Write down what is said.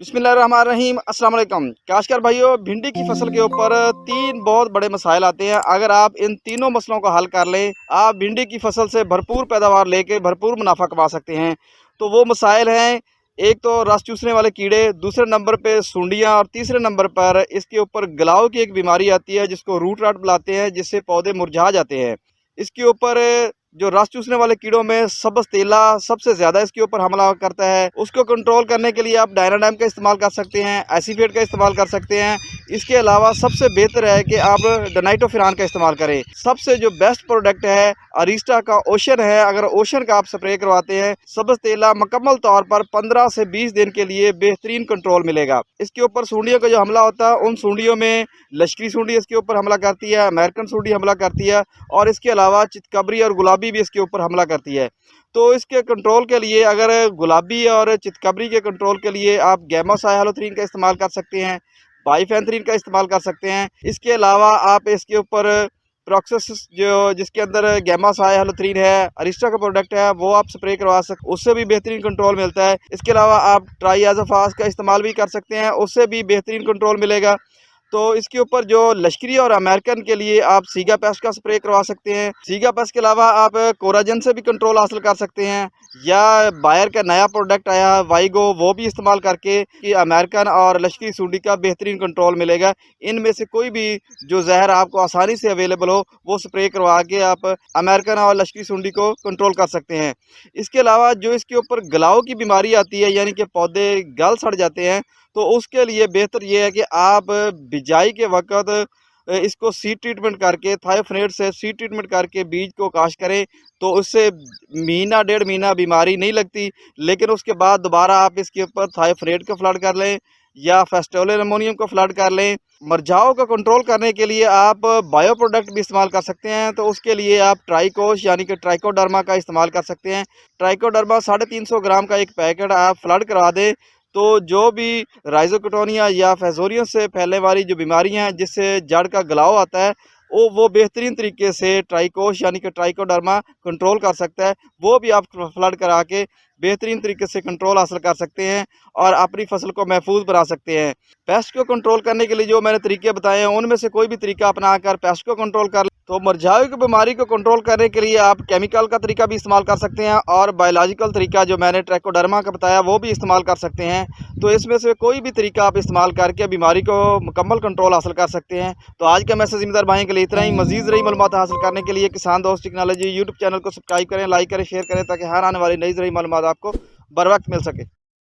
बिस्मिल्लाहिर्रहमानिर्रहीम अस्सलाम वालेकुम। काश्तकार भाइयों, भिंडी की फसल के ऊपर तीन बहुत बड़े मसाइल आते हैं। अगर आप इन तीनों मसलों को हल कर लें, आप भिंडी की फसल से भरपूर पैदावार लेके भरपूर मुनाफा कमा सकते हैं। तो वो मसाइल हैं, एक तो रस चूसने वाले कीड़े, दूसरे नंबर पे सुंडियाँ और तीसरे नंबर पर इसके ऊपर गलाव की एक बीमारी आती है जिसको रूट रॉट बुलाते हैं, जिससे पौधे मुरझा जाते हैं। इसके ऊपर जो रस चूसने वाले कीड़ों में सब्ज़ तेला सबसे ज़्यादा इसके ऊपर हमला करता है। उसको कंट्रोल करने के लिए आप डायनाडाइम का इस्तेमाल कर सकते हैं, एसीफेट का इस्तेमाल कर सकते हैं। इसके अलावा सबसे बेहतर है कि आप डनाइटोफिरान का इस्तेमाल करें। सबसे जो बेस्ट प्रोडक्ट है अरिस्टा का ओशन है। अगर ओशन का आप स्प्रे करवाते हैं, सब्ज़ तेला मुकम्मल तौर पर 15 से 20 दिन के लिए बेहतरीन कंट्रोल मिलेगा। इसके ऊपर सूंडियों का जो हमला होता है, उन सूंडियों में लश्करी सूंडी इसके ऊपर हमला करती है, अमेरिकन सूंडी हमला करती है और इसके अलावा चितकबरी और गुलाबी भी इसके ऊपर हमला करती है। तो इसके कंट्रोल के लिए, अगर गुलाबी और चितकबरी के कंट्रोल के लिए आप गैमासाइलोथ्रीन का इस्तेमाल कर सकते हैं, बाइफेंथ्रीन का इस्तेमाल कर सकते हैं। इसके अलावा आप इसके ऊपर प्रोक्सिस जो जिसके अंदर गैमासाइलोथ्रीन है, अरिस्टा का प्रोडक्ट है, वो आप स्प्रे करवा सकते, उससे भी बेहतरीन कंट्रोल मिलता है। इसके अलावा आप ट्राइआज़ोफास का इस्तेमाल भी कर सकते हैं, उससे भी बेहतरीन कंट्रोल मिलेगा। तो इसके ऊपर जो लश्करी और अमेरिकन के लिए आप सीगा पेस्ट का स्प्रे करवा सकते हैं। सीगा पेस्ट के अलावा आप कोराजन से भी कंट्रोल हासिल कर सकते हैं, या बायर का नया प्रोडक्ट आया है वाइगो, वो भी इस्तेमाल करके कि अमेरिकन और लश्करी सूंडी का बेहतरीन कंट्रोल मिलेगा। इनमें से कोई भी जो जहर आपको आसानी से अवेलेबल हो, वो स्प्रे करवा के आप अमेरिकन और लश्करी सूंडी को कंट्रोल कर सकते हैं। इसके अलावा जो इसके ऊपर गलाव की बीमारी आती है, यानी कि पौधे गल सड़ जाते हैं, तो उसके लिए बेहतर ये है कि आप बिजाई के वक्त इसको सीड ट्रीटमेंट करके, थायोफनेट से सीड ट्रीटमेंट करके बीज को काश करें, तो उससे महीना डेढ़ महीना बीमारी नहीं लगती। लेकिन उसके बाद दोबारा आप इसके ऊपर थायोफनेट का फ्लड कर लें या फेस्टोलिन अमोनियम को फ्लड कर लें। मरझाओं को कंट्रोल करने के लिए आप बायो प्रोडक्ट भी इस्तेमाल कर सकते हैं। तो उसके लिए आप ट्राइकोश यानी कि ट्राइकोडर्मा का इस्तेमाल कर सकते हैं। ट्राइकोडर्मा 350 ग्राम का एक पैकेट आप फ्लड करवा दें, तो जो भी राइजोकोटोनिया या फेजोरियम से फैलने वाली जो बीमारियां हैं, जिससे जड़ का गलाव आता है, वो बेहतरीन तरीके से ट्राइकोश यानी कि ट्राइकोडर्मा कंट्रोल कर सकता है। वो भी आप फ्लड करा के बेहतरीन तरीके से कंट्रोल हासिल कर सकते हैं और अपनी फसल को महफूज बना सकते हैं। पेस्ट को कंट्रोल करने के लिए जो मैंने तरीके बताए हैं, उनमें से कोई भी तरीका अपना कर पेस्ट को कंट्रोल कर। तो मुरझाई की बीमारी को कंट्रोल करने के लिए आप केमिकल का तरीका भी इस्तेमाल कर सकते हैं और बायोलॉजिकल तरीका जो मैंने ट्राइकोडर्मा का बताया, वो भी इस्तेमाल कर सकते हैं। तो इसमें से कोई भी तरीका आप इस्तेमाल करके बीमारी को मुकम्मल कंट्रोल हासिल कर सकते हैं। तो आज का मैसेज ज़िम्मेदार भाई के लिए इतना ही। मज़ीद रही मालूमात हासिल करने के लिए किसान दोस्त टेक्नोलॉजी यूट्यूब चैनल को सब्सक्राइब करें, लाइक करें, शेयर करें, ताकि हर आने वाली नई ज़रूरी मालूमात आपको बर वक्त मिल सके।